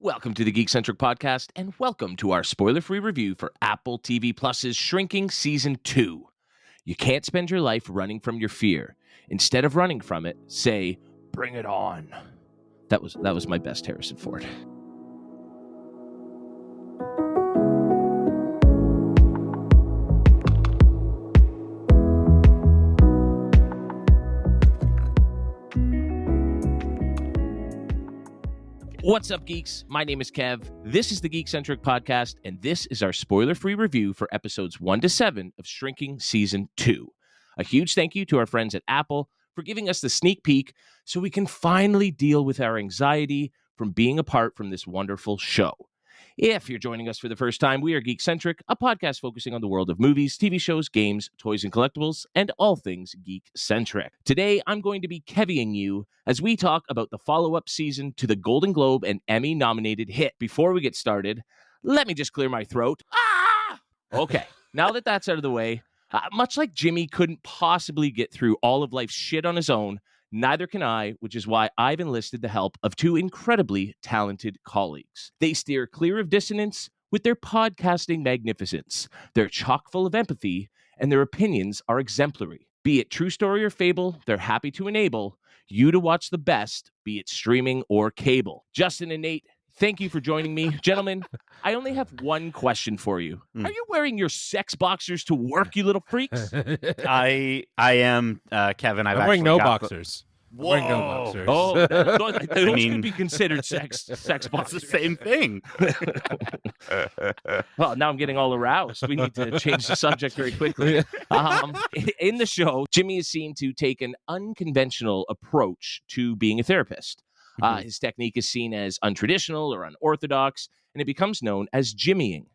Welcome to the Geek-Centric Podcast, and welcome to our spoiler-free review for Apple TV Plus's Shrinking Season 2. You can't spend your life running from your fear. Instead of running from it, say, bring it on. That was my best Harrison Ford. What's up, geeks? My name is Kev. This is the Geek-Centric Podcast, and this is our spoiler-free review for episodes 1 to 7 of Shrinking Season 2. A huge thank you to our friends at Apple for giving us the sneak peek so we can finally deal with our anxiety from being apart from this wonderful show. If you're joining us for the first time, we are Geek-Centric, a podcast focusing on the world of movies, TV shows, games, toys, and collectibles, and all things geek-centric. Today, I'm going to be Kevying you as we talk about the follow-up season to the Golden Globe and Emmy-nominated hit. Before we get started, let me just clear my throat. Okay, now that that's out of the way, much like Jimmy couldn't possibly get through all of life's shit on his own, neither can I, which is why I've enlisted the help of two incredibly talented colleagues. They steer clear of dissonance with their podcasting magnificence. They're chock full of empathy, and their opinions are exemplary. Be it true story or fable, they're happy to enable you to watch the best, be it streaming or cable. Justin and Nate, thank you for joining me. Gentlemen, I only have one question for you. Are you wearing your sex boxers to work, you little freaks? I am, Kevin. I'm wearing no boxers. Whoa. Wearing no boxers. Oh, those could be considered sex boxers. It's the same thing. Well, now I'm getting all aroused. We need to change the subject very quickly. In the show, Jimmy is seen to take an unconventional approach to being a therapist. His technique is seen as untraditional or unorthodox, and it becomes known as Jimmying.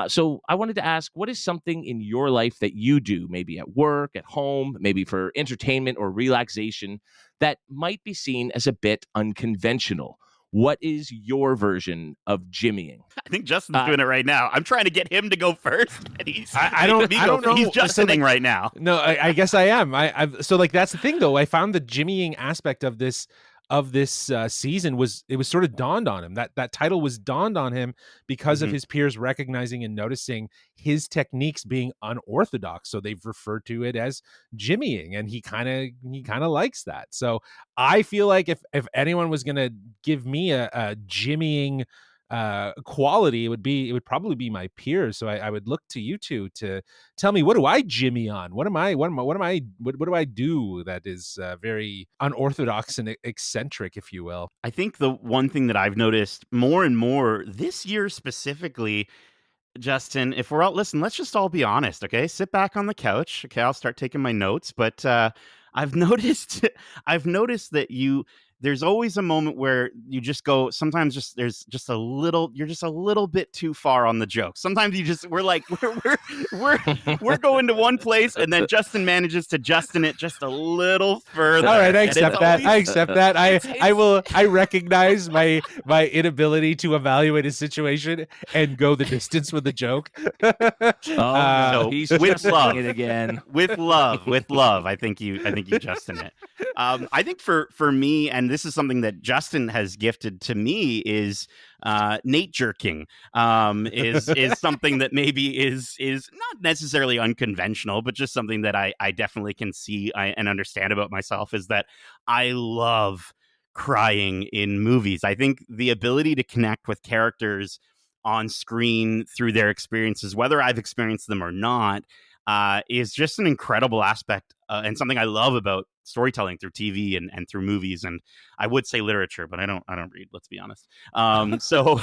So I wanted to ask, what is something in your life that you do, maybe at work, at home, maybe for entertainment or relaxation, that might be seen as a bit unconventional? What is your version of Jimmying? I think Justin's doing it right now. I'm trying to get him to go first, and he's I don't know. He's Justining right now. No, I guess I am. So that's the thing, though. I found the Jimmying aspect of this season was sort of dawned on him. That title was dawned on him because of his peers recognizing and noticing his techniques being unorthodox. So they've referred to it as Jimmying, and he kind of likes that. So I feel like if anyone was going to give me a Jimmying quality, it would probably be my peers. So I would look to you two to tell me, what do I Jimmy on? What do I do that is very unorthodox and eccentric, if you will? I think the one thing that I've noticed more and more this year specifically, Justin, if we're out, listen, let's just all be honest, okay? Sit back on the couch. Okay, I'll start taking my notes, but I've noticed that there's always a moment where you just go, sometimes you're just a little bit too far on the joke. Sometimes we're going to one place, and then Justin manages to Justin it just a little further. All right, I accept that. I recognize my inability to evaluate a situation and go the distance with the joke. So he's with love it again. With love. I think you Justin it. I think for me, and this is something that Justin has gifted to me, is Nate jerking. Is something that maybe is not necessarily unconventional, but just something that I definitely can see and understand about myself, is that I love crying in movies. I think the ability to connect with characters on screen through their experiences, whether I've experienced them or not, is just an incredible aspect and something I love about storytelling through TV and through movies, and I would say literature, but I don't read. Let's be honest. So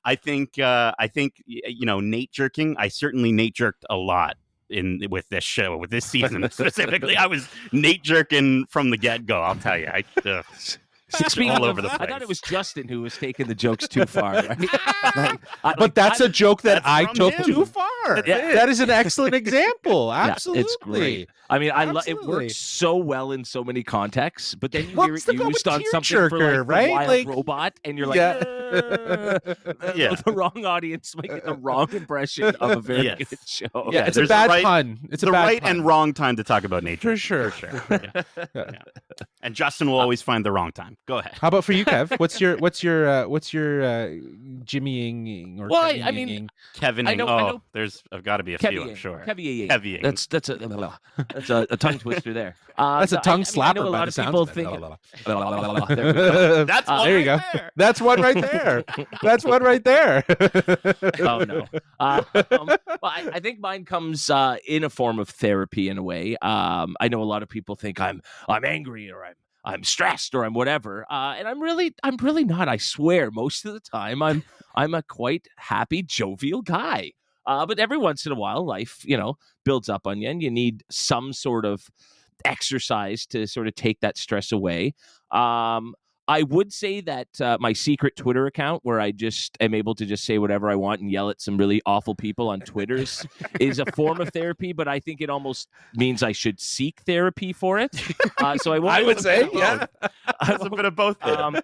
I think Nate jerking. I certainly Nate jerked a lot with this show, with this season specifically. I was Nate jerking from the get go. I'll tell you. All over the place. I thought it was Justin who was taking the jokes too far. Right? But that's a joke that I took him. too far. are. That is an excellent example. Absolutely. Yeah, it's great. I mean, it Absolutely. works so well in so many contexts, but then you hear What's it the go used with on something tearjerker, for like right? the wild Like- robot, and you're like, Yeah. the wrong audience might get the wrong impression of a very Yes. good show. Yeah, it's a there's bad the right- pun. It's the a bad right pun. and wrong time to talk about nature. For sure. Yeah. Yeah. And Justin will always find the wrong time. Go ahead. How about for you, Kev? What's your jimmying or Well, I mean, Kevining. I know. I've got to be a few, I'm sure. Kevying. Kevying. That's a tongue twister there. That's a tongue slapper. I know a by lot the of sounds people of it. think. There we go. That's one there you right go. there. That's one right there. That's one right there. Oh no. Well, I think mine comes in a form of therapy in a way. I know a lot of people think I'm angry or I'm stressed or I'm whatever, and I'm really not. I swear, most of the time I'm a quite happy, jovial guy. But every once in a while, life builds up on you, and you need some sort of exercise to sort of take that stress away. I would say that my secret Twitter account, where I just am able to just say whatever I want and yell at some really awful people on Twitters, is a form of therapy, but I think it almost means I should seek therapy for it. So I won't. I would say, yeah. There's a bit of both there. I'm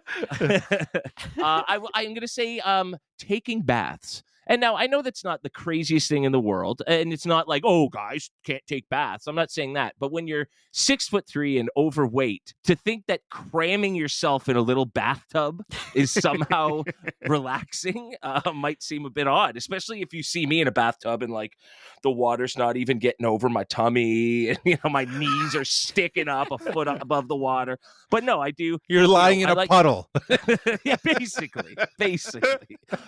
going to say taking baths. And now I know that's not the craziest thing in the world, and it's not like, oh, guys can't take baths. I'm not saying that. But when you're 6'3" and overweight, to think that cramming yourself in a little bathtub is somehow relaxing might seem a bit odd, especially if you see me in a bathtub and like the water's not even getting over my tummy, and my knees are sticking up a foot up above the water. But no, I do. You're lying in a puddle. Yeah, basically.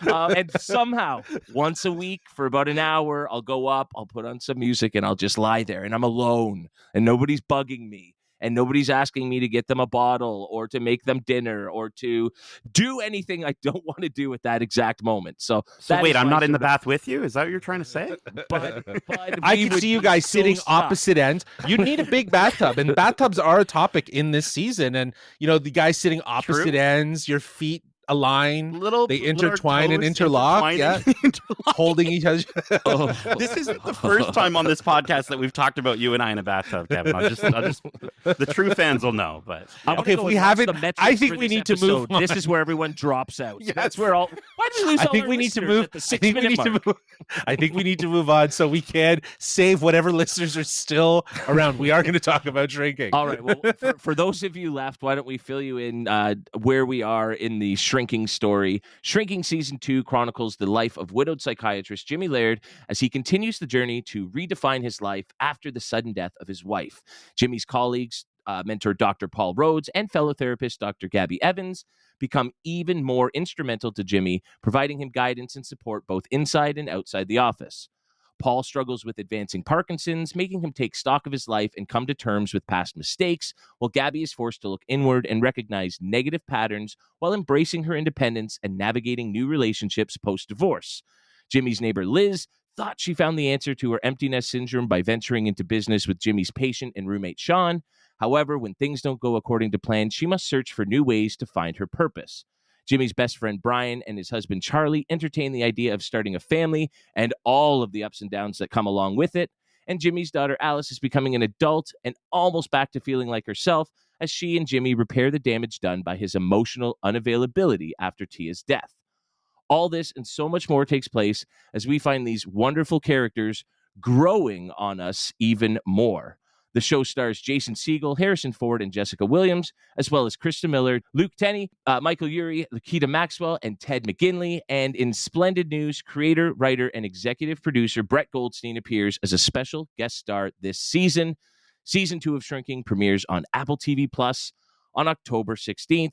And somehow, once a week for about an hour, I'll go up, I'll put on some music, and I'll just lie there, and I'm alone, and nobody's bugging me, and nobody's asking me to get them a bottle or to make them dinner or to do anything I don't want to do at that exact moment. So wait, I'm not in the bath with you? Is that what you're trying to say? But I we can would see you be guys so sitting stuck. opposite ends. You need a big bathtub, and bathtubs are a topic in this season. And the guys sitting opposite True. ends, your feet align, they Little intertwine and toes interlock, intertwining. holding each other. This isn't the first time on this podcast that we've talked about you and I in a bathtub, Kevin. I'll just the true fans will know. But I'm Okay, gonna if go we and watch haven't- the metrics I think for we this need to move episode. This on. is where everyone drops out. Yes. That's where all. Why did we lose I all think our we need to listeners move. at the I 6 think we minute need to mark? move. I think we need to move on so we can save whatever listeners are still around. We are going to talk about drinking. All right. Well, for those of you left, why don't we fill you in where we are in the Shrinking story? Shrinking Season 2 chronicles the life of widowed psychiatrist Jimmy Laird as he continues the journey to redefine his life after the sudden death of his wife. Jimmy's colleagues, mentor Dr. Paul Rhodes and fellow therapist Dr. Gabby Evans, become even more instrumental to Jimmy, providing him guidance and support both inside and outside the office. Paul struggles with advancing Parkinson's, making him take stock of his life and come to terms with past mistakes, while Gabby is forced to look inward and recognize negative patterns while embracing her independence and navigating new relationships post-divorce. Jimmy's neighbor Liz thought she found the answer to her empty nest syndrome by venturing into business with Jimmy's patient and roommate Sean. However, when things don't go according to plan, she must search for new ways to find her purpose. Jimmy's best friend Brian and his husband Charlie entertain the idea of starting a family and all of the ups and downs that come along with it. And Jimmy's daughter Alice is becoming an adult and almost back to feeling like herself as she and Jimmy repair the damage done by his emotional unavailability after Tia's death. All this and so much more takes place as we find these wonderful characters growing on us even more. The show stars Jason Segel, Harrison Ford, and Jessica Williams, as well as Christa Miller, Tennie, Michael Urie, Lukita Maxwell, and Ted McGinley. And in splendid news, creator, writer, and executive producer Brett Goldstein appears as a special guest star this season. Season 2 of Shrinking premieres on Apple TV Plus on October 16th.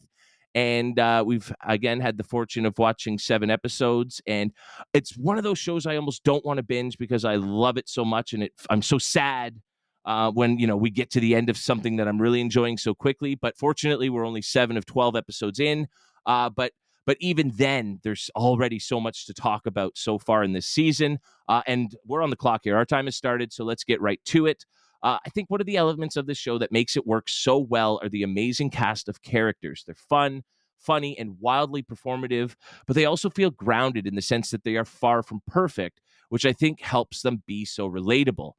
And we've, again, had the fortune of watching 7 episodes. And it's one of those shows I almost don't want to binge because I love it so much. And I'm so sad when we get to the end of something that I'm really enjoying so quickly. But fortunately, we're only 7 of 12 episodes in. But even then, there's already so much to talk about so far in this season. And we're on the clock here. Our time has started, so let's get right to it. I think one of the elements of this show that makes it work so well are the amazing cast of characters. They're fun, funny, and wildly performative, but they also feel grounded in the sense that they are far from perfect, which I think helps them be so relatable.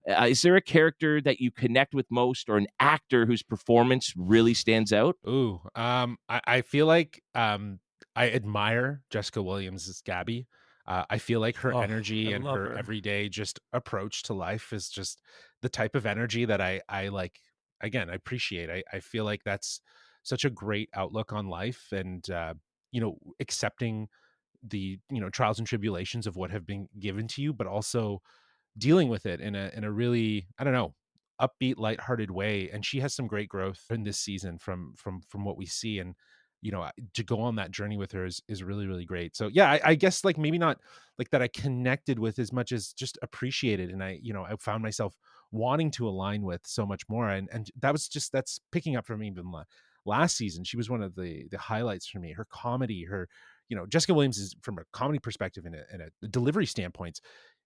Is there a character that you connect with most, or an actor whose performance really stands out? Ooh, I feel like I admire Jessica Williams as Gabby. I feel like her Oh, energy I and love her her. everyday just approach to life is just the type of energy that I like. Again, I appreciate. I feel like that's such a great outlook on life, and accepting the trials and tribulations of what have been given to you, but also dealing with it in a really, I don't know, upbeat, lighthearted way. And she has some great growth in this season from what we see. And to go on that journey with her is really, really great. So yeah, I guess like maybe not like that I connected with as much as just appreciated, and I found myself wanting to align with so much more. And that's picking up from even last season. She was one of the highlights for me. Her comedy, her Jessica Williams is, from a comedy perspective and a delivery standpoint,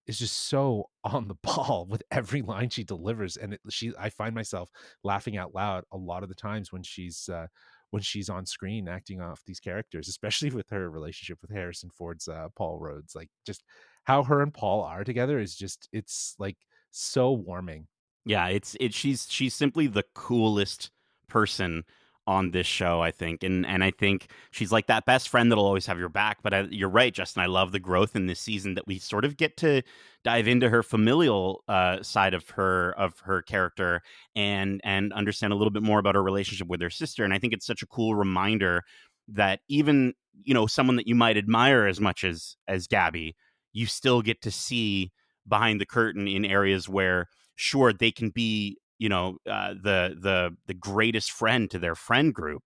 is just so on the ball with every line she delivers. And I find myself laughing out loud a lot of the times when she's on screen acting off these characters, especially with her relationship with Harrison Ford's Paul Rhodes. Like, just how her and Paul are together is just, it's like so warming. Yeah, she's simply the coolest person on this show, I think, and I think she's like that best friend that'll always have your back. But you're right, Justin. I love the growth in this season that we sort of get to dive into her familial side of her character and understand a little bit more about her relationship with her sister. And I think it's such a cool reminder that even someone that you might admire as much as Gabby, you still get to see behind the curtain in areas where, sure, they can be, the greatest friend to their friend group,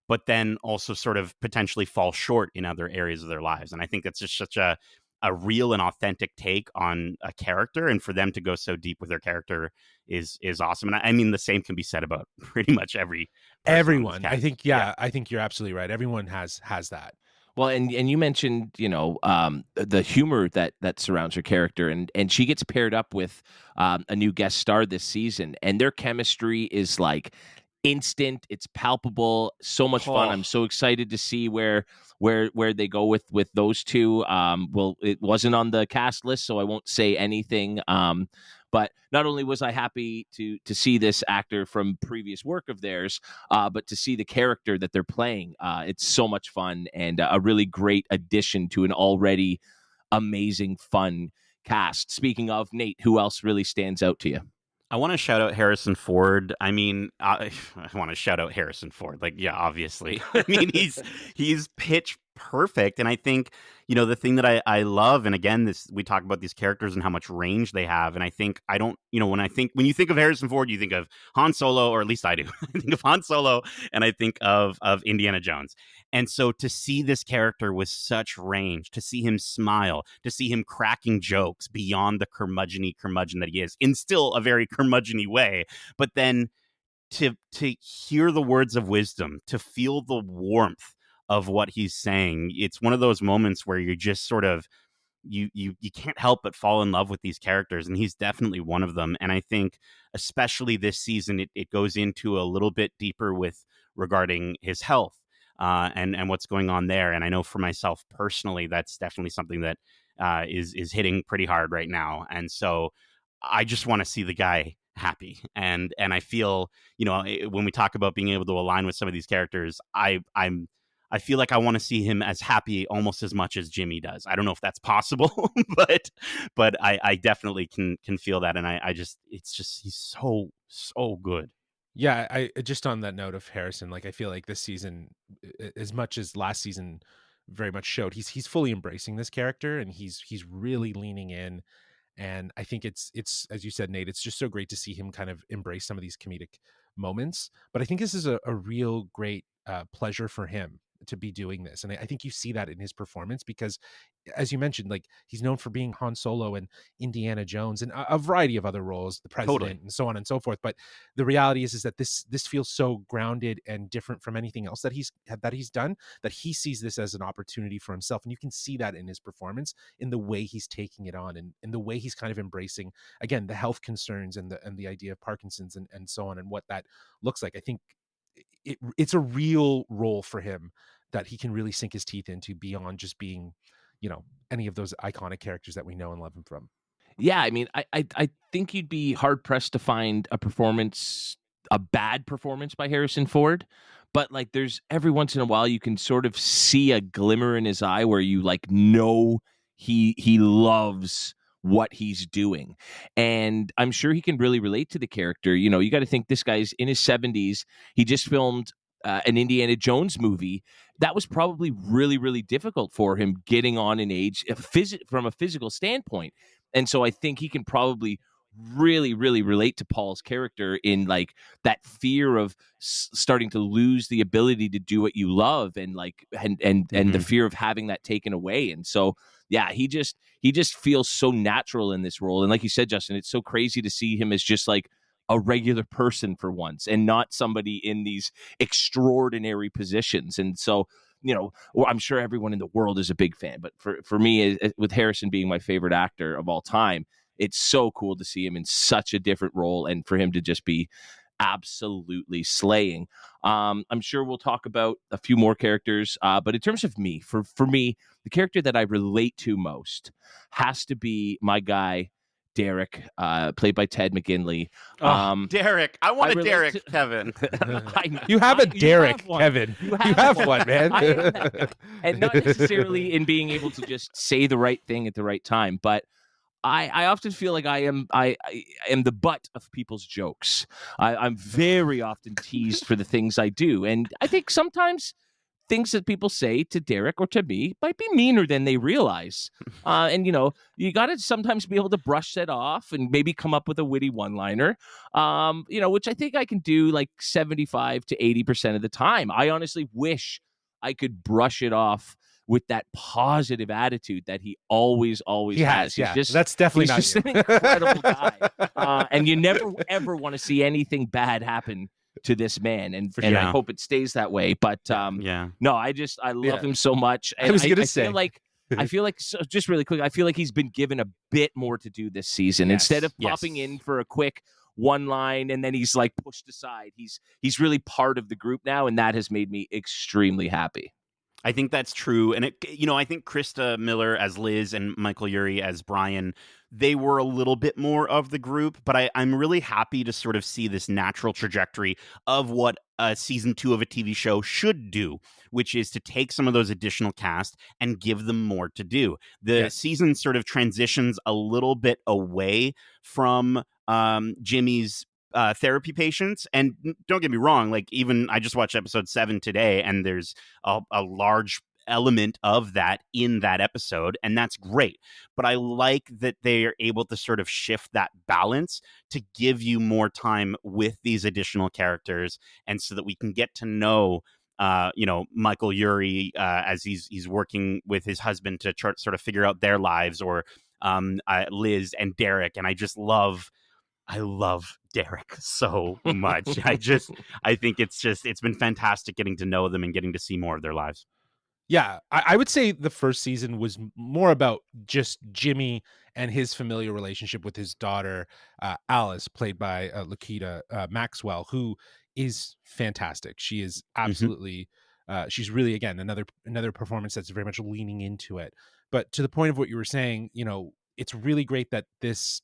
but then also sort of potentially fall short in other areas of their lives. And I think that's just such a real and authentic take on a character, and for them to go so deep with their character is awesome. And I mean, the same can be said about pretty much Everyone, I cast. think, yeah, I think you're absolutely right. Everyone has that. Well, and you mentioned, the humor that surrounds her character, and she gets paired up with a new guest star this season, and their chemistry is like instant. It's palpable. So much fun. Oh. I'm so excited to see where they go with those two. Well, it wasn't on the cast list, so I won't say anything. But not only was I happy to see this actor from previous work of theirs, but to see the character that they're playing. It's so much fun, and a really great addition to an already amazing, fun cast. Speaking of, Nate, who else really stands out to you? I want to shout out Harrison Ford. I mean, I want to shout out Harrison Ford. Like, yeah, obviously. I mean, he's pitch perfect. And I think, the thing that I love, and again, we talk about these characters and how much range they have. And I think when you think of Harrison Ford, you think of Han Solo, or at least I do. I think of Han Solo, and I think of Indiana Jones. And so to see this character with such range, to see him smile, to see him cracking jokes beyond the curmudgeon that he is, in still a very curmudgeon way, but then to hear the words of wisdom, to feel the warmth of what he's saying, it's one of those moments where you just sort of you can't help but fall in love with these characters, and he's definitely one of them. And I think especially this season, it goes into a little bit deeper with regarding his health. And what's going on there. And I know for myself personally, that's definitely something that is hitting pretty hard right now. And so I just want to see the guy happy. And I feel, when we talk about being able to align with some of these characters, I feel like I want to see him as happy almost as much as Jimmy does. I don't know if that's possible, but I definitely can feel that. And he's so good. Yeah, I just on that note of Harrison, like I feel like this season, as much as last season very much showed, he's fully embracing this character, and he's really leaning in. And I think it's as you said, Nate, it's just so great to see him kind of embrace some of these comedic moments. But I think this is a real great pleasure for him to be doing this, and I think you see that in his performance, because, as you mentioned, like he's known for being Han Solo and Indiana Jones and a variety of other roles, the president, Totally. and so on and so forth. But the reality is that this feels so grounded and different from anything else that he's done, that he sees this as an opportunity for himself. And you can see that in his performance, in the way he's taking it on, and in the way he's kind of embracing, again, the health concerns and the idea of Parkinson's and so on, and what that looks like. I think it's a real role for him that he can really sink his teeth into, beyond just being, any of those iconic characters that we know and love him from. Yeah, I mean, I think you'd be hard pressed to find a bad performance by Harrison Ford, but like there's every once in a while you can sort of see a glimmer in his eye where you like know he loves what he's doing. And I'm sure he can really relate to the character. You got to think this guy's in his 70s. He just filmed an Indiana Jones movie. That was probably really, really difficult for him getting on in age from a physical standpoint. And so I think he can probably really, really relate to Paul's character in like that fear of starting to lose the ability to do what you love, and like and the fear of having that taken away. And so yeah, he just feels so natural in this role. And like you said, Justin, it's so crazy to see him as just like a regular person for once and not somebody in these extraordinary positions. And so I'm sure everyone in the world is a big fan, but for me, with Harrison being my favorite actor of all time, it's so cool to see him in such a different role and for him to just be absolutely slaying. I'm sure we'll talk about a few more characters, but in terms of me, for me, the character that I relate to most has to be my guy, Derek, played by Ted McGinley. Derek. I want a Derek, Kevin. You have a Derek, Kevin. You have one, man. And not necessarily in being able to just say the right thing at the right time, but I often feel like I am the butt of people's jokes. I'm very often teased for the things I do. And I think sometimes things that people say to Derek or to me might be meaner than they realize. And, you got to sometimes be able to brush that off and maybe come up with a witty one-liner, which I think I can do like 75 to 80% of the time. I honestly wish I could brush it off with that positive attitude that he always has. That's definitely not just you. An incredible guy. And you never, ever want to see anything bad happen to this man, and I hope it stays that way. But no, I love him so much. And I was gonna say, I feel like so just really quick, I feel like he's been given a bit more to do this season. Instead of popping in for a quick one line and then he's like pushed aside, he's really part of the group now, and that has made me extremely happy. I think that's true. And I think Christa Miller as Liz and Michael Urie as Brian, they were a little bit more of the group, but I'm really happy to sort of see this natural trajectory of what season 2 of a TV show should do, which is to take some of those additional cast and give them more to do. The season sort of transitions a little bit away from Jimmy's therapy patients. And don't get me wrong, like even I just watched episode 7 today, and there's a large element of that in that episode, and that's great. But I like that they are able to sort of shift that balance to give you more time with these additional characters, and so that we can get to know Michael Urie as he's working with his husband to sort of figure out their lives, or Liz and Derek. And I love Derek so much. I think it's been fantastic getting to know them and getting to see more of their lives. Yeah, I would say the first season was more about just Jimmy and his familial relationship with his daughter, Alice, played by Lukita Maxwell, who is fantastic. She is absolutely, she's really, again, another performance that's very much leaning into it. But to the point of what you were saying, it's really great that this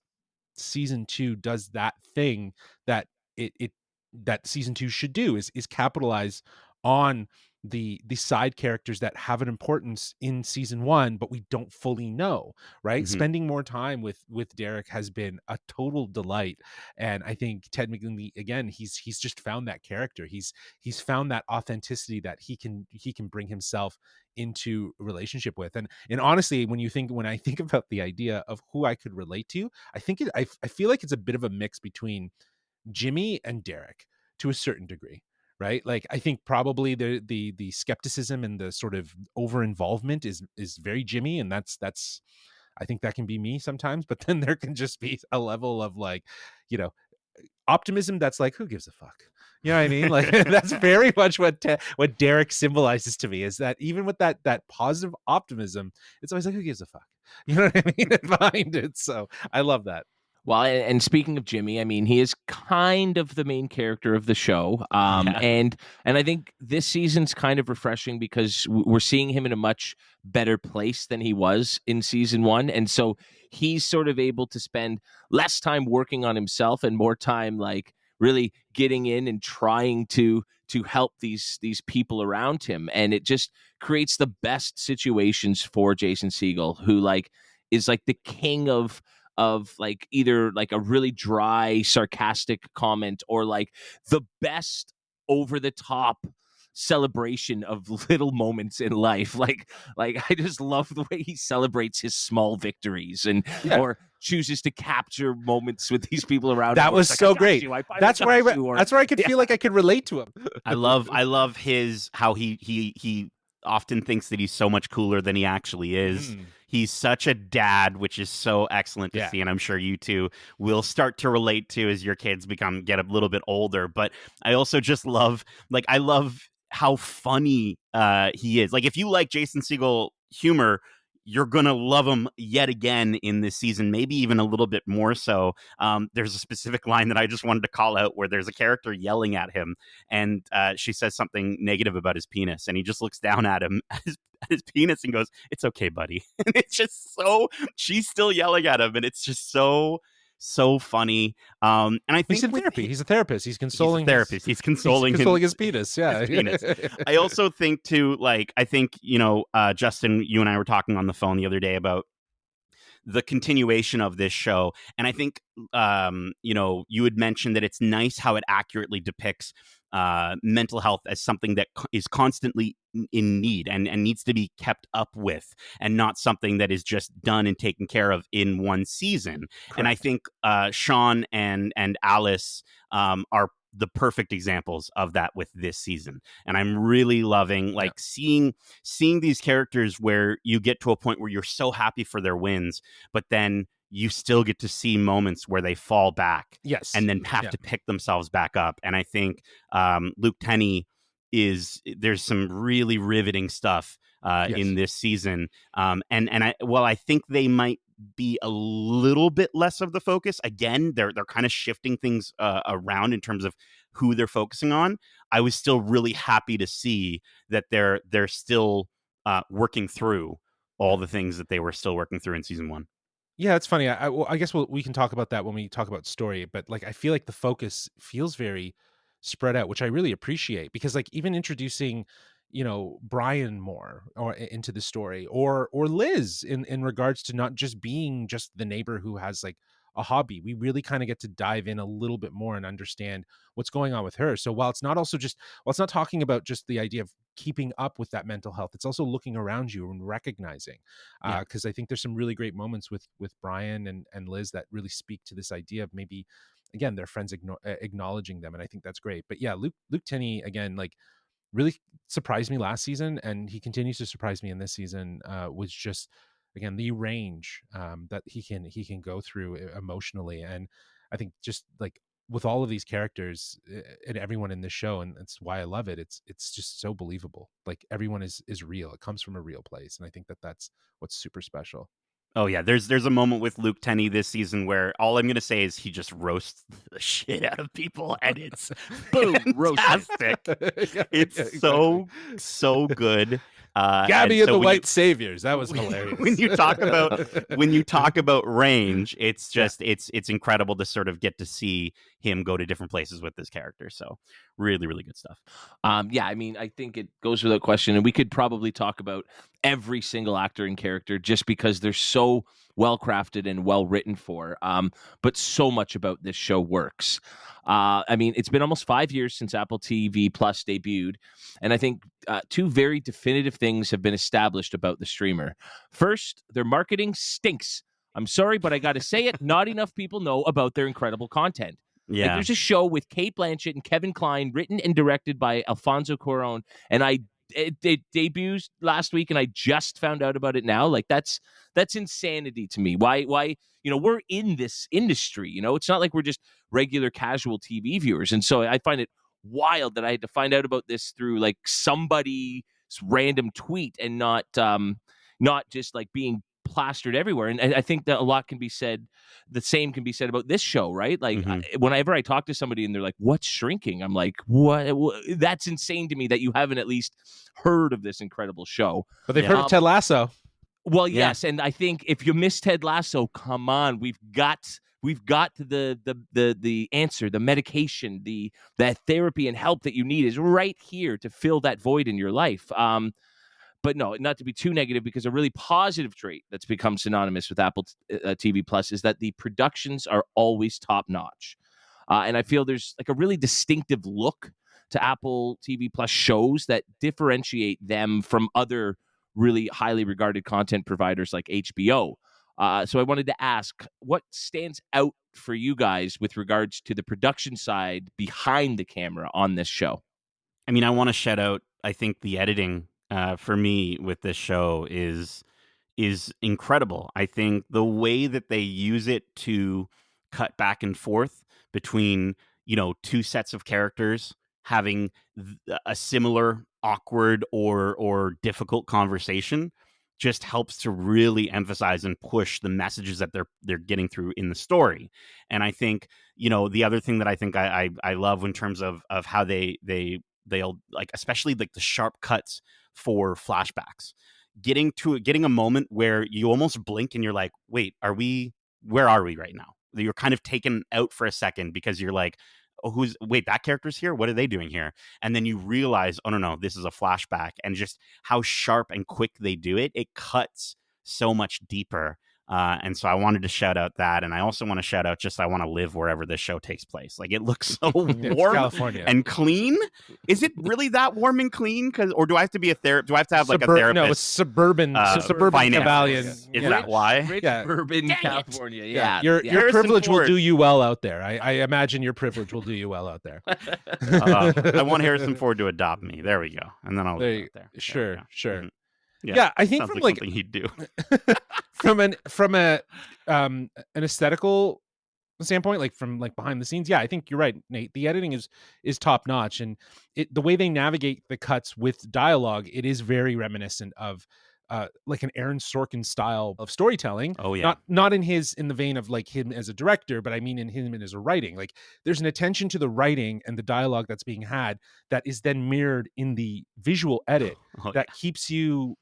season 2 does that thing that that season 2 should do, is capitalize on the side characters that have an importance in season 1 but we don't fully know, right? Spending more time with Derek has been a total delight, and I think Ted McGinley, again, he's just found that character. He's found that authenticity that he can bring himself into a relationship with. And honestly, when I think about the idea of who I could relate to, I feel like it's a bit of a mix between Jimmy and Derek to a certain degree, right? Like, I think probably the skepticism and the sort of over involvement is very Jimmy, and that's I think that can be me sometimes. But then there can just be a level of like, optimism that's like, who gives a fuck? You know what I mean? Like, that's very much what Derek symbolizes to me, is that even with that positive optimism, it's always like, who gives a fuck? You know what I mean? Behind it. So I love that. Well, and speaking of Jimmy, I mean, he is kind of the main character of the show, and I think this season's kind of refreshing because we're seeing him in a much better place than he was in season 1, and so he's sort of able to spend less time working on himself and more time like really getting in and trying to help these people around him, and it just creates the best situations for Jason Segel, who like is like the king of like either like a really dry sarcastic comment or like the best over the top celebration of little moments in life. Like I just love the way he celebrates his small victories and or chooses to capture moments with these people around that him. was Like, so great. That's where I could feel like I could relate to him. I love his how he often thinks that he's so much cooler than he actually is. He's such a dad, which is so excellent to see, and I'm sure you two will start to relate to as your kids get a little bit older. But I also just love, I love how funny he is. Like, if you like Jason Segel humor, you're gonna love him yet again in this season, maybe even a little bit more so. There's a specific line that I just wanted to call out where there's a character yelling at him, and she says something negative about his penis, and he just looks down at him at his penis and goes, "It's okay, buddy." And it's just so, she's still yelling at him, and it's just so funny. And I think he's in therapy. He's a therapist. He's consoling. He's consoling his penis. Yeah. His penis. I also think too, I think, Justin, you and I were talking on the phone the other day about the continuation of this show. And I think, you had mentioned that it's nice how it accurately depicts mental health as something that is constantly in need and needs to be kept up with, and not something that is just done and taken care of in one season. Correct. And I think Sean and Alice are the perfect examples of that with this season. And I'm really loving seeing these characters where you get to a point where you're so happy for their wins, but then you still get to see moments where they fall back, and then have to pick themselves back up. And I think Luke Tennie there's some really riveting stuff in this season. I think they might be a little bit less of the focus. Again, they're kind of shifting things around in terms of who they're focusing on. I was still really happy to see that they're still working through all the things that they were still working through in season 1. Yeah, it's funny. I guess we can talk about that when we talk about story, but I feel like the focus feels very spread out, which I really appreciate, because even introducing, Brian more or into the story, or Liz in regards to not just being just the neighbor who has a hobby. We really kind of get to dive in a little bit more and understand what's going on with her. So while it's not talking about just the idea of keeping up with that mental health, it's also looking around you and recognizing, because I think there's some really great moments with Brian and Liz that really speak to this idea of maybe, again, their friends acknowledging them. And I think that's great. But yeah, Luke Tennie, again, really surprised me last season, and he continues to surprise me in this season, was just, again, the range that he can go through emotionally. And I think just with all of these characters and everyone in this show, and that's why I love it, it's just so believable. Everyone is real. It comes from a real place, and I think that's what's super special. Oh yeah, there's a moment with Luke Tennie this season where all I'm going to say is he just roasts the shit out of people, and it's boom, fantastic. It's so good. Gabby and the White Saviors. That was hilarious. When you talk about range, it's just it's incredible to sort of get to see him go to different places with this character. So really, really good stuff. I mean, I think it goes without question, and we could probably talk about every single actor and character just because they're so well crafted and well written for. But so much about this show works. I mean, it's been almost 5 years since Apple TV Plus debuted, and I think two very definitive things have been established about the streamer. First, their marketing stinks. I'm sorry, but I got to say it. Not enough people know about their incredible content. Yeah, there's a show with Kate Blanchett and Kevin Kline, written and directed by Alfonso Cuarón, and it debuts last week, and I just found out about it now. That's insanity to me. Why we're in this industry. It's not like we're just regular casual TV viewers, and so I find it wild that I had to find out about this through somebody's random tweet and not just being plastered everywhere. And I think that a lot can be said, the same can be said about this show, right? Like whenever I talk to somebody and they're like, what's shrinking? I'm like, what? That's insane to me that you haven't at least heard of this incredible show. But they've heard of Ted Lasso. Well, yes. And I think if you miss Ted Lasso, come on, we've got to the answer, the medication, that therapy and help that you need is right here to fill that void in your life. But no, not to be too negative, because a really positive trait that's become synonymous with Apple TV Plus is that the productions are always top notch. And I feel there's like a really distinctive look to Apple TV Plus shows that differentiate them from other really highly regarded content providers like HBO. So I wanted to ask, what stands out for you guys with regards to the production side behind the camera on this show? I mean, I want to shout out, I think the editing for me with this show is incredible. I think the way that they use it to cut back and forth between, two sets of characters having a similar awkward or difficult conversation just helps to really emphasize and push the messages that they're getting through in the story. And I think, the other thing that I think I love in terms of how they'll like, especially like the sharp cuts for flashbacks, getting a moment where you almost blink and you're like, wait, where are we right now? You're kind of taken out for a second because you're like, oh, that character's here? What are they doing here? And then you realize, oh, no, this is a flashback. And just how sharp and quick they do it, it cuts so much deeper. And so I wanted to shout out that. And I also want to shout out I want to live wherever this show takes place. Like, it looks so warm California. And clean. Is it really that warm and clean? Or do I have to be a therapist? Do I have to have like a therapist? No, it's suburban Cavalian. Is that why? Rich suburban California. Yeah. Your privilege will do you well out there. I imagine your privilege will do you well out there. I want Harrison Ford to adopt me. There we go. And then I'll live out there. Sure. Mm-hmm. Yeah, I think sounds from like something he'd do. from an aesthetical standpoint, like from like behind the scenes, I think you're right, Nate. The editing is top notch, and the way they navigate the cuts with dialogue, it is very reminiscent of like an Aaron Sorkin style of storytelling. Oh yeah, not in the vein of like him as a director, but I mean in him as a writing. Like, there's an attention to the writing and the dialogue that's being had that is then mirrored in the visual edit that keeps you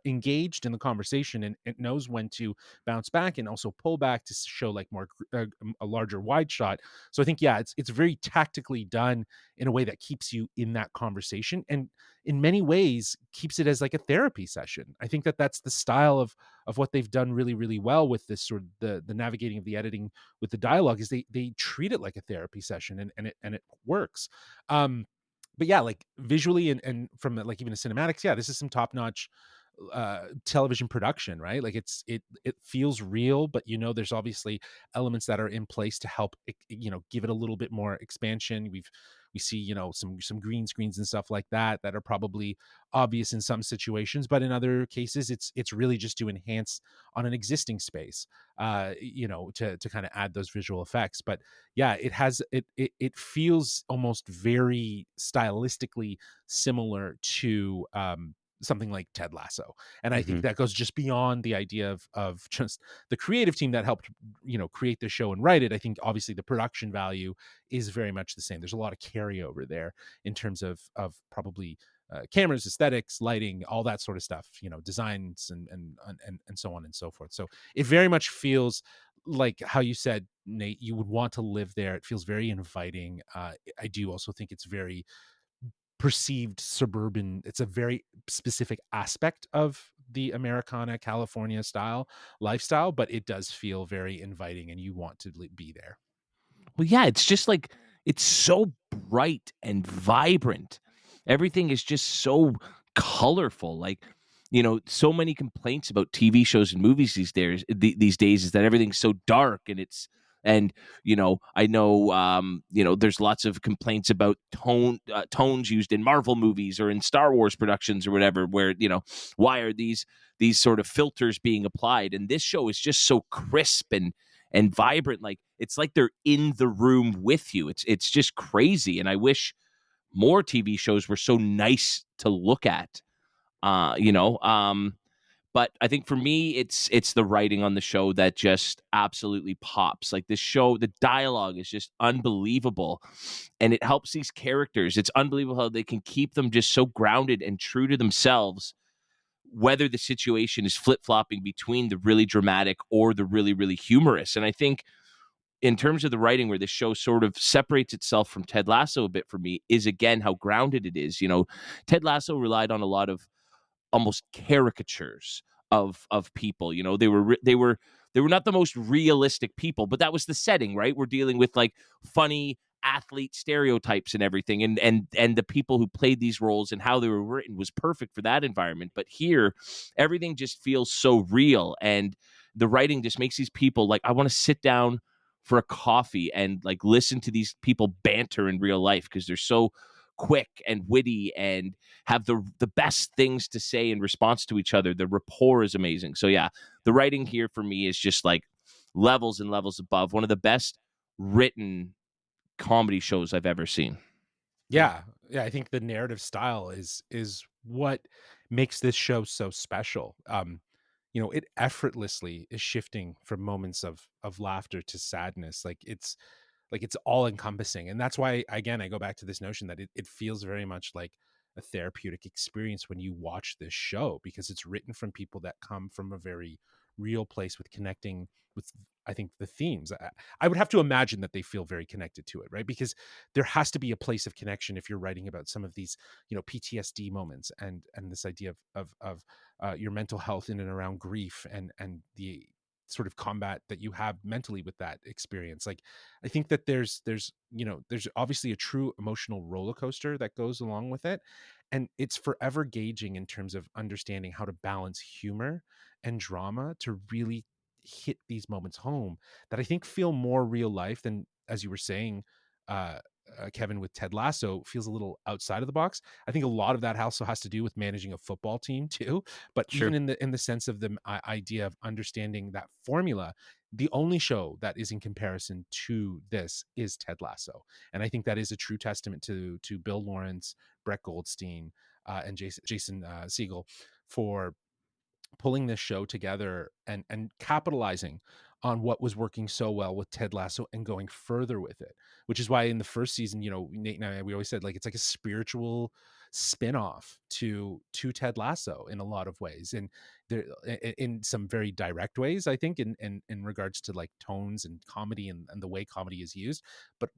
engaged in the conversation, and it knows when to bounce back and also pull back to show like more a larger wide shot. So I think it's very tactically done in a way that keeps you in that conversation, and in many ways keeps it as like a therapy session. I think that's the style of what they've done really, really well with this sort of the navigating of the editing with the dialogue, is they treat it like a therapy session, and it works. But like visually and from like even the cinematics, this is some top-notch television production, right? Like it feels real, but there's obviously elements that are in place to help give it a little bit more expansion. We see some green screens and stuff like that are probably obvious in some situations, but in other cases it's really just to enhance on an existing space, to kind of add those visual effects. But it feels almost very stylistically similar to something like Ted Lasso. And I think that goes just beyond the idea of just the creative team that helped, create the show and write it. I think obviously the production value is very much the same. There's a lot of carryover there in terms of probably cameras, aesthetics, lighting, all that sort of stuff, designs and so on and so forth. So it very much feels like how you said, Nate, you would want to live there. It feels very inviting. I do also think it's very perceived suburban. It's a very specific aspect of the Americana California style lifestyle, but it does feel very inviting and you want to be there. Well, it's just like, it's so bright and vibrant. Everything is just so colorful. Like, so many complaints about TV shows and movies these days is that everything's so dark, and I know, there's lots of complaints about tones used in Marvel movies or in Star Wars productions or whatever, where, why are these sort of filters being applied? And this show is just so crisp and vibrant. Like, it's like they're in the room with you. It's just crazy. And I wish more TV shows were so nice to look at, But I think for me, it's the writing on the show that just absolutely pops. Like this show, the dialogue is just unbelievable, and it helps these characters. It's unbelievable how they can keep them just so grounded and true to themselves, whether the situation is flip-flopping between the really dramatic or the really, really humorous. And I think in terms of the writing, where the show sort of separates itself from Ted Lasso a bit for me, is again how grounded it is. You know, Ted Lasso relied on a lot of almost caricatures of people. You know, they were not the most realistic people, but that was the setting, right? We're dealing with like funny athlete stereotypes and everything, and the people who played these roles and how they were written was perfect for that environment. But here, everything just feels so real, and the writing just makes these people like, I want to sit down for a coffee and like listen to these people banter in real life, because they're so quick and witty and have the best things to say in response to each other. The rapport is amazing. So yeah, the writing here for me is just like levels and levels above. One of the best written comedy shows I've ever seen. Yeah, I think the narrative style is what makes this show so special. You know, it effortlessly is shifting from moments of laughter to sadness. Like it's all encompassing. And that's why, again, I go back to this notion that it feels very much like a therapeutic experience when you watch this show, because it's written from people that come from a very real place with connecting with, I think, the themes. I would have to imagine that they feel very connected to it, right? Because there has to be a place of connection if you're writing about some of these, you know, PTSD moments and this idea of your mental health in and around grief and the sort of combat that you have mentally with that experience. Like, I think that there's you know, there's obviously a true emotional roller coaster that goes along with it, and it's forever gauging in terms of understanding how to balance humor and drama to really hit these moments home that I think feel more real life than, as you were saying, Kevin, with Ted Lasso, feels a little outside of the box. I think a lot of that also has to do with managing a football team too. But Sure. even in the sense of the idea of understanding that formula, the only show that is in comparison to this is Ted Lasso, and I think that is a true testament to Bill Lawrence, Brett Goldstein, and Jason Segel for pulling this show together and capitalizing on what was working so well with Ted Lasso and going further with it, which is why in the first season, you know, Nate and I, we always said like it's like a spiritual spin-off to Ted Lasso in a lot of ways, and there in some very direct ways, I think, in regards to like tones and comedy and the way comedy is used, but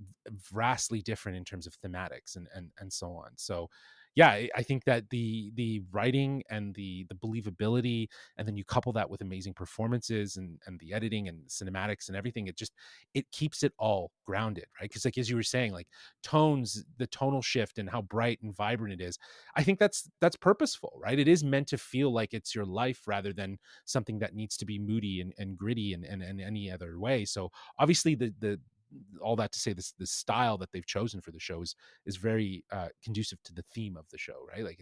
vastly different in terms of thematics and so on. So yeah, I think that the writing and the believability, and then you couple that with amazing performances and the editing and cinematics and everything, it keeps it all grounded, right? Because like as you were saying, like tones, the tonal shift and how bright and vibrant it is, I think that's purposeful, right? It is meant to feel like it's your life rather than something that needs to be moody and gritty and any other way. So obviously the all that to say, this style that they've chosen for the show is very conducive to the theme of the show, right? Like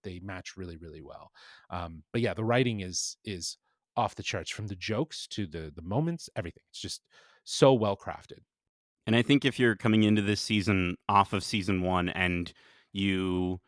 they match really, really well. But yeah, the writing is off the charts, from the jokes to the moments, everything. It's just so well crafted. And I think if you're coming into this season off of season one and you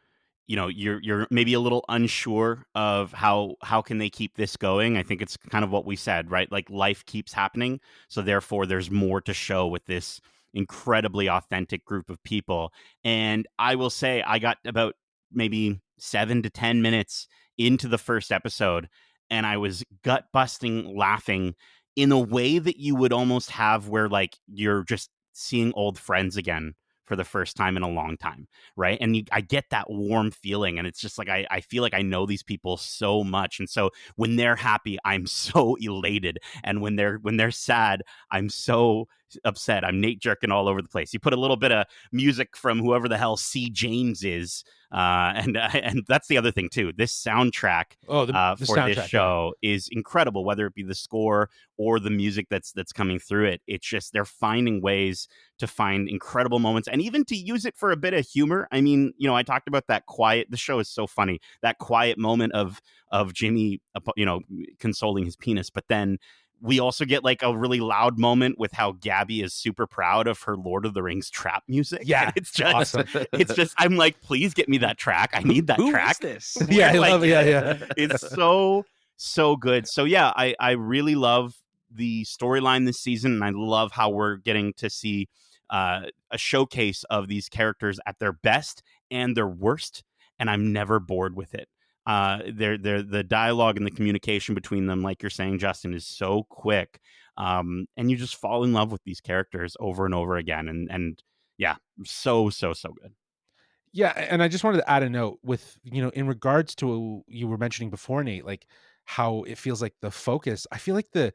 know, you're maybe a little unsure of how can they keep this going, I think it's kind of what we said, right? Like life keeps happening, so therefore there's more to show with this incredibly authentic group of people. And I will say I got about maybe 7 to 10 minutes into the first episode and I was gut busting laughing in a way that you would almost have where like you're just seeing old friends again for the first time in a long time, right? And I get that warm feeling, and it's just like I feel like I know these people so much, and so when they're happy, I'm so elated, and when they're sad, I'm so upset. I'm Nate jerking all over the place. You put a little bit of music from whoever the hell C. James is, and that's the other thing too. This soundtrack the for soundtrack, this show is incredible, whether it be the score or the music that's coming through it. It's just they're finding ways to find incredible moments and even to use it for a bit of humor. I mean, you know, I talked about that quiet, the show is so funny, that quiet moment of Jimmy, you know, consoling his penis, but then we also get like a really loud moment with how Gabby is super proud of her Lord of the Rings trap music. Yeah, it's just awesome. It's just, I'm like, please get me that track. I need that Who track. is this? Yeah, I Like, love it. Yeah. It's so So good. So yeah, I really love the storyline this season, and I love how we're getting to see a showcase of these characters at their best and their worst, and I'm never bored with it. They're the dialogue and the communication between them, like you're saying, Justin, is so quick, and you just fall in love with these characters over and over again, and yeah, so good. Yeah, and I just wanted to add a note with, in regards to you were mentioning before, Nate, like how it feels like the focus. I feel like there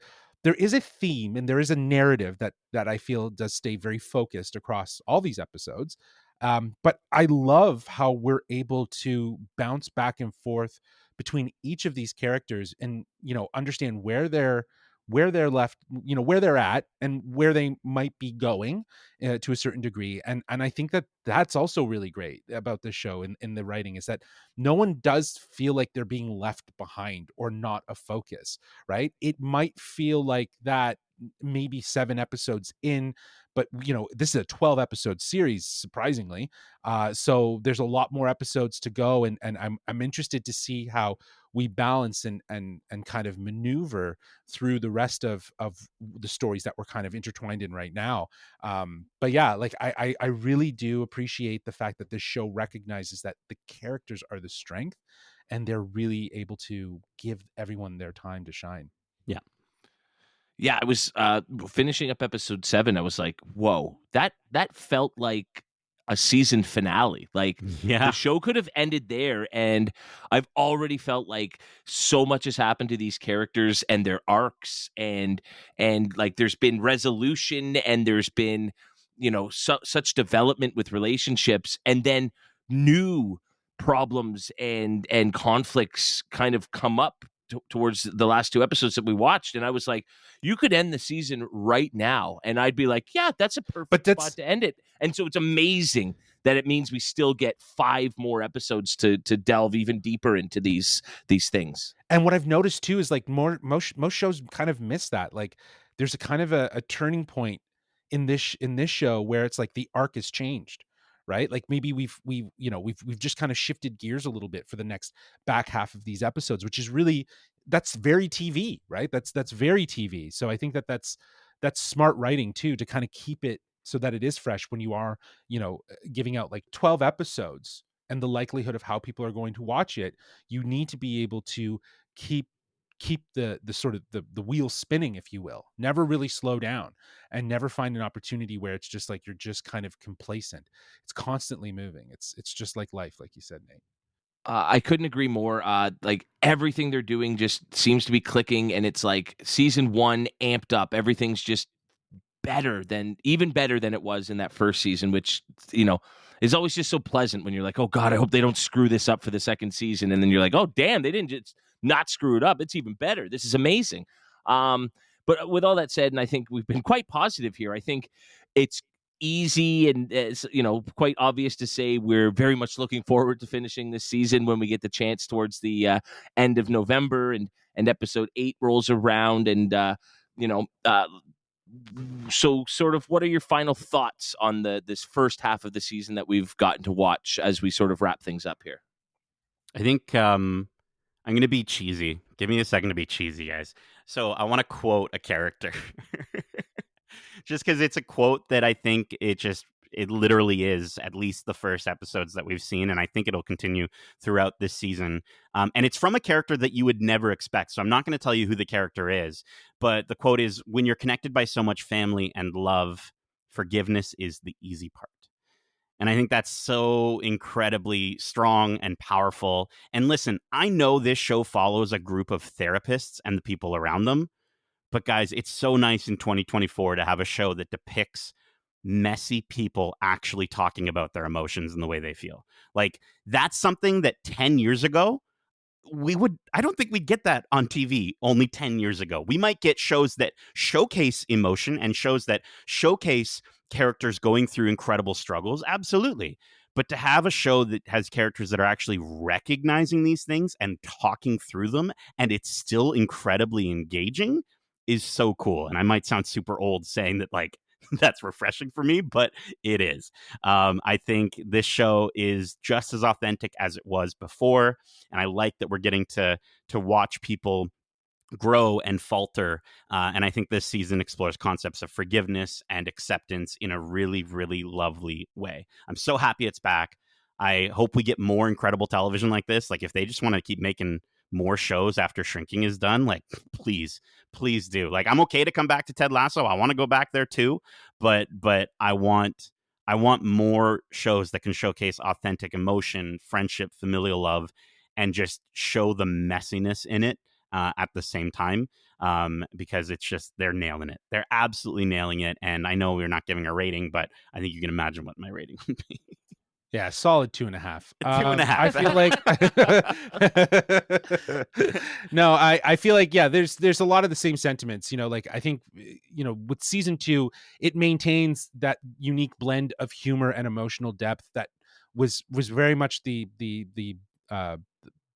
is a theme and there is a narrative that I feel does stay very focused across all these episodes. But I love how we're able to bounce back and forth between each of these characters and, understand where they're left, where they're at and where they might be going to a certain degree. And I think that that's also really great about this show in the writing, is that no one does feel like they're being left behind or not a focus, right? It might feel like that maybe 7 episodes in, but this is a 12 episode series, surprisingly. So there's a lot more episodes to go, and I'm interested to see how we balance and kind of maneuver through the rest of the stories that we're kind of intertwined in right now. But yeah, like I really do appreciate the fact that this show recognizes that the characters are the strength, and they're really able to give everyone their time to shine. Yeah, I was finishing up episode 7. I was like, whoa, that felt like a season finale. Like the show could have ended there, and I've already felt like so much has happened to these characters and their arcs, and like there's been resolution, and there's been such development with relationships, and then new problems and conflicts kind of come up towards the last 2 episodes that we watched, and I was like, you could end the season right now, and I'd be like, yeah, that's a perfect spot to end it. And so it's amazing that it means we still get 5 more episodes to delve even deeper into these things. And what I've noticed too is like most shows kind of miss that. Like there's a kind of a turning point in this show where it's like the arc has changed, right? Like maybe we've just kind of shifted gears a little bit for the next back half of these episodes, which is really, that's very TV, right? That's very TV. So I think that's smart writing too, to kind of keep it so that it is fresh when you are, giving out like 12 episodes and the likelihood of how people are going to watch it. You need to be able to keep the sort of the wheel spinning, if you will, never really slow down, and never find an opportunity where it's just like you're just kind of complacent. It's constantly moving. It's just like life, like you said, Nate. I couldn't agree more. Like everything they're doing just seems to be clicking, and it's like season 1 amped up. Everything's just even better than it was in that first season, which is always just so pleasant when you're like, oh God, I hope they don't screw this up for the second season, and then you're like, oh damn, they didn't just not screw it up. It's even better. This is amazing. But with all that said, and I think we've been quite positive here, I think it's easy and it's quite obvious to say we're very much looking forward to finishing this season when we get the chance towards the end of November, and episode 8 rolls around, and so sort of what are your final thoughts on this first half of the season that we've gotten to watch as we sort of wrap things up here? I think I'm going to be cheesy. Give me a second to be cheesy, guys. So I want to quote a character just because it's a quote that I think it literally is at least the first episodes that we've seen. And I think it'll continue throughout this season. And it's from a character that you would never expect. So I'm not going to tell you who the character is, but the quote is, when you're connected by so much family and love, forgiveness is the easy part. And I think that's so incredibly strong and powerful. And listen, I know this show follows a group of therapists and the people around them. But guys, it's so nice in 2024 to have a show that depicts messy people actually talking about their emotions and the way they feel. Like, that's something that 10 years ago, I don't think we'd get that on TV only 10 years ago. We might get shows that showcase emotion and shows that showcase characters going through incredible struggles. Absolutely. But to have a show that has characters that are actually recognizing these things and talking through them, and it's still incredibly engaging, is so cool. And I might sound super old saying that, like, that's refreshing for me, but it is. I think this show is just as authentic as it was before, and I like that we're getting to watch people grow and falter. And I think this season explores concepts of forgiveness and acceptance in a really, really lovely way. I'm so happy it's back. I hope we get more incredible television like this. Like, if they just want to keep making more shows after Shrinking is done, like, please do. Like, I'm okay to come back to Ted Lasso. I want to go back there too, but I want more shows that can showcase authentic emotion, friendship, familial love, and just show the messiness in it at the same time, because it's just, they're nailing it. They're absolutely nailing it. And I know we're not giving a rating, but I think you can imagine what my rating would be. Yeah, solid 2.5. 2.5. I feel like no, I feel like, yeah, there's a lot of the same sentiments. Like, I think, with season 2, it maintains that unique blend of humor and emotional depth that was very much the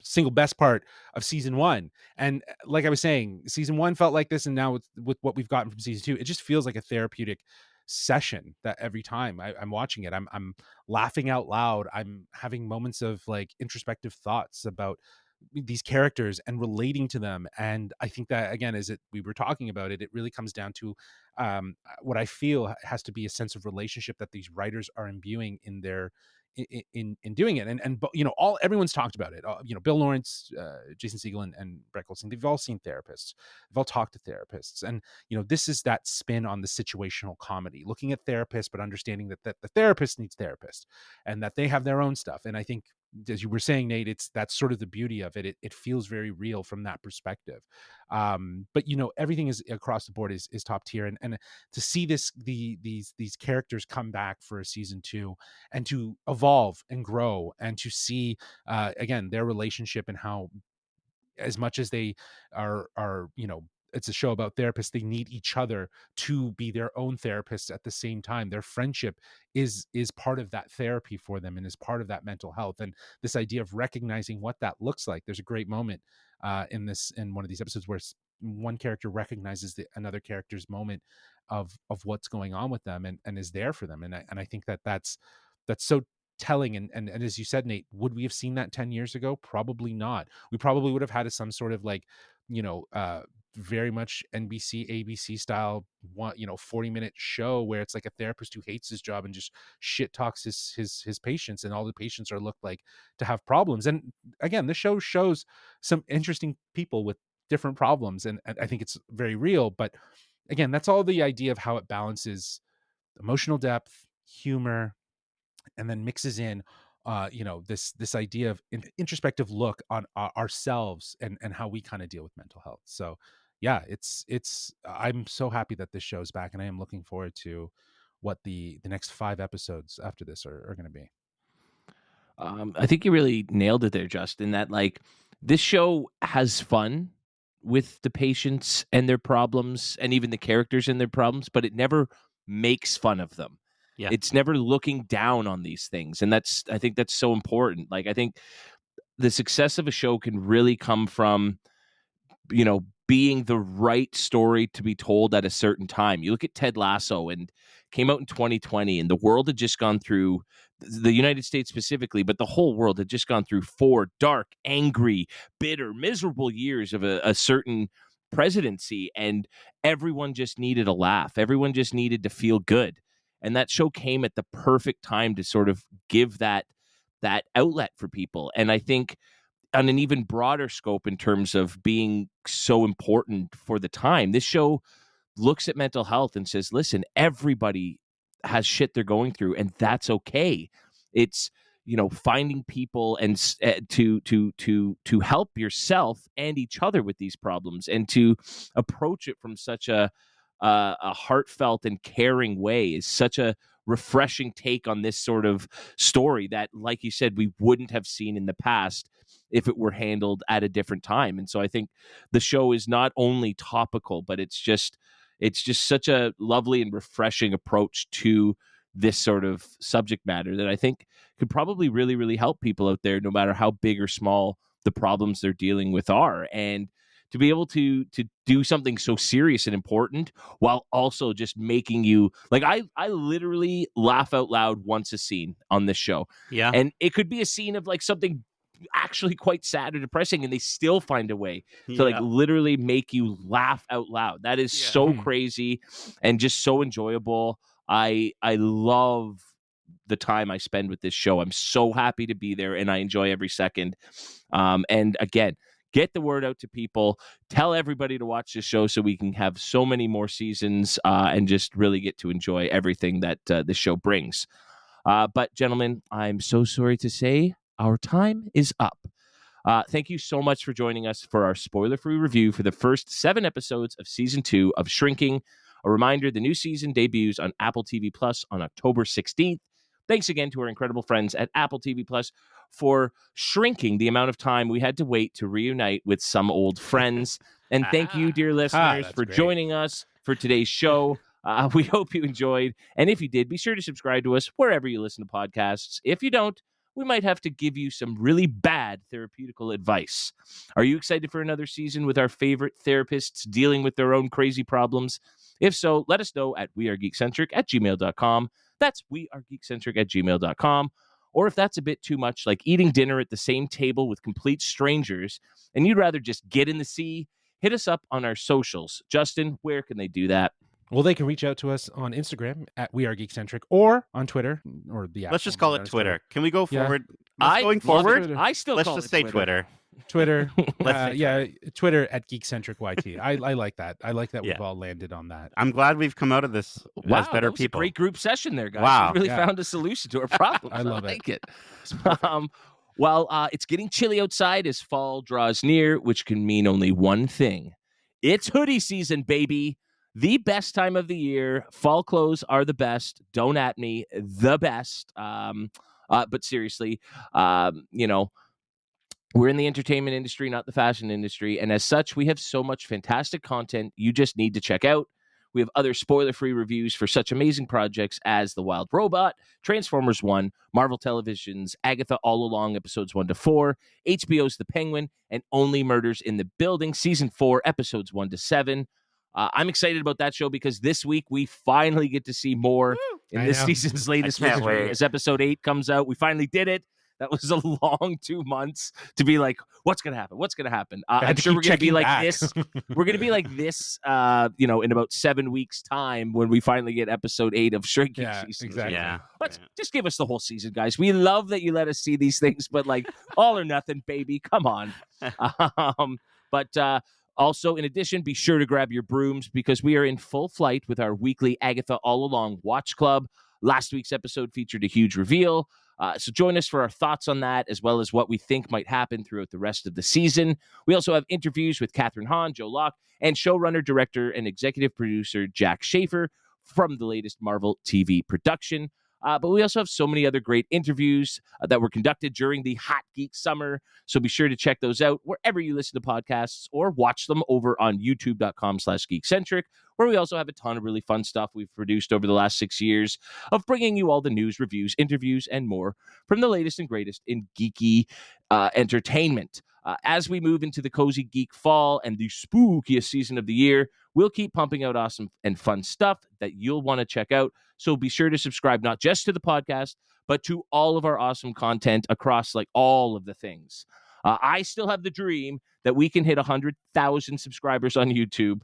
single best part of season 1. And like I was saying, season 1 felt like this, and now with what we've gotten from season 2, it just feels like a therapeutic session that every time I'm watching it, I'm laughing out loud. I'm having moments of like introspective thoughts about these characters and relating to them. And I think that, again, as we were talking about it, it really comes down to what I feel has to be a sense of relationship that these writers are imbuing in their in doing it. And everyone's talked about it. Bill Lawrence, Jason Segel, and Brett Goldstein, they've all seen therapists. They've all talked to therapists. And this is that spin on the situational comedy, looking at therapists, but understanding that the therapist needs therapists and that they have their own stuff. And I think, as you were saying, Nate, that's sort of the beauty of it. It feels very real from that perspective. But everything is across the board is top tier, and to see these characters come back for a season 2 and to evolve and grow, and to see again their relationship, and how, as much as they are it's a show about therapists, they need each other to be their own therapists at the same time. Their friendship is part of that therapy for them, and is part of that mental health. And this idea of recognizing what that looks like. There's a great moment in one of these episodes where one character recognizes another character's moment of what's going on with them, and is there for them. And I think that's so telling. And as you said, Nate, would we have seen that 10 years ago? Probably not. We probably would have had some sort of like, very much NBC, ABC style, 40-minute show where it's like a therapist who hates his job and just shit talks his patients, and all the patients are looked like to have problems. And again, the show shows some interesting people with different problems, and I think it's very real. But again, that's all the idea of how it balances emotional depth, humor, and then mixes in this idea of introspective look on ourselves and how we kind of deal with mental health. So yeah, I'm so happy that this show's back, and I am looking forward to what the next 5 episodes after this are going to be. I think you really nailed it there, Justin, that like this show has fun with the patients and their problems, and even the characters and their problems, but it never makes fun of them. Yeah. It's never looking down on these things. And I think that's so important. Like, I think the success of a show can really come from, being the right story to be told at a certain time. You look at Ted Lasso, and came out in 2020, and the world had just gone through, the United States specifically, but the whole world had just gone through 4 dark, angry, bitter, miserable years of a certain presidency, and everyone just needed a laugh. Everyone just needed to feel good. And that show came at the perfect time to sort of give that outlet for people. And I think on an even broader scope, in terms of being so important for the time, this show looks at mental health and says, listen, everybody has shit they're going through, and that's okay. It's, finding people and to help yourself and each other with these problems, and to approach it from such a heartfelt and caring way is such a refreshing take on this sort of story that, like you said, we wouldn't have seen in the past if it were handled at a different time. And so I think the show is not only topical, but it's just such a lovely and refreshing approach to this sort of subject matter that I think could probably really, really help people out there, no matter how big or small the problems they're dealing with are. And to be able to do something so serious and important while also just making you like I literally laugh out loud once a scene on this show. Yeah. And it could be a scene of like something actually quite sad or depressing, and they still find a way to like literally make you laugh out loud. That is so crazy and just so enjoyable. I love the time I spend with this show. I'm so happy to be there and I enjoy every second. And again, get the word out to people. Tell everybody to watch this show so we can have so many more seasons and just really get to enjoy everything that this show brings. But gentlemen, I'm so sorry to say our time is up. Thank you so much for joining us for our spoiler-free review for the first 7 episodes of Season 2 of Shrinking. A reminder, the new season debuts on Apple TV Plus on October 16th. Thanks again to our incredible friends at Apple TV Plus for shrinking the amount of time we had to wait to reunite with some old friends. And thank you, dear listeners, for joining us for today's show. We hope you enjoyed. And if you did, be sure to subscribe to us wherever you listen to podcasts. If you don't, we might have to give you some really bad therapeutical advice. Are you excited for another season with our favorite therapists dealing with their own crazy problems? If so, let us know at wearegeekcentric@gmail.com. That's wearegeekcentric@gmail.com. Or if that's a bit too much, like eating dinner at the same table with complete strangers, and you'd rather just get in the sea, hit us up on our socials. Justin, where can they do that? Well, they can reach out to us on Instagram at wearegeekcentric or on Twitter or the app. Let's just call it Twitter. Can we go forward? Going forward? Twitter. I still Let's call just it say Twitter. Twitter. Let's say Twitter at geekcentricyt. I like that. I like that we've all landed on that. I'm glad we've come out of this as better that was people. A great group session there, guys. Wow. We really found a solution to our problem. I love like it. Well, it's getting chilly outside as fall draws near, which can mean only one thing. It's hoodie season, baby. The best time of the year. Fall clothes are the best. Don't at me. The best. But seriously, we're in the entertainment industry, not the fashion industry. And as such, we have so much fantastic content you just need to check out. We have other spoiler-free reviews for such amazing projects as The Wild Robot, Transformers 1, Marvel Television's Agatha All Along, episodes 1 to 4, HBO's The Penguin, and Only Murders in the Building, season 4, episodes 1 to 7. I'm excited about that show because this week we finally get to see more in this season's latest mystery. As episode 8 comes out, we finally did it. That was a long 2 months to be like, what's going to happen? What's going to happen? I'm sure we're going to be like this. We're going to be like this, in about 7 weeks' time when we finally get episode 8 of Shrinking season. Exactly. Yeah. But just give us the whole season, guys. We love that you let us see these things, but like all or nothing, baby. Come on. Also, in addition, be sure to grab your brooms because we are in full flight with our weekly Agatha All Along Watch Club. Last week's episode featured a huge reveal. So join us for our thoughts on that, as well as what we think might happen throughout the rest of the season. We also have interviews with Catherine Hahn, Joe Locke, and showrunner, director, and executive producer Jack Schaefer from the latest Marvel TV production. But we also have so many other great interviews that were conducted during the Hot Geek Summer. So be sure to check those out wherever you listen to podcasts or watch them over on youtube.com/geekcentric, where we also have a ton of really fun stuff we've produced over the last 6 years of bringing you all the news, reviews, interviews, and more from the latest and greatest in geeky entertainment. As we move into the cozy geek fall and the spookiest season of the year, we'll keep pumping out awesome and fun stuff that you'll want to check out. So be sure to subscribe not just to the podcast, but to all of our awesome content across like all of the things. I still have the dream that we can hit 100,000 subscribers on YouTube.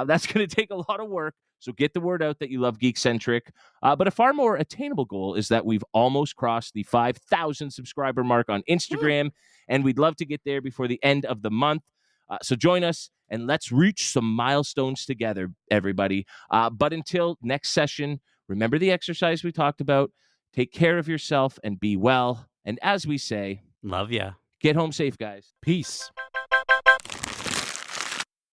That's going to take a lot of work. So get the word out that you love Geekcentric. But a far more attainable goal is that we've almost crossed the 5,000 subscriber mark on Instagram, and we'd love to get there before the end of the month. So join us, and let's reach some milestones together, everybody. But until next session, remember the exercise we talked about. Take care of yourself and be well. And as we say, love ya. Get home safe, guys. Peace.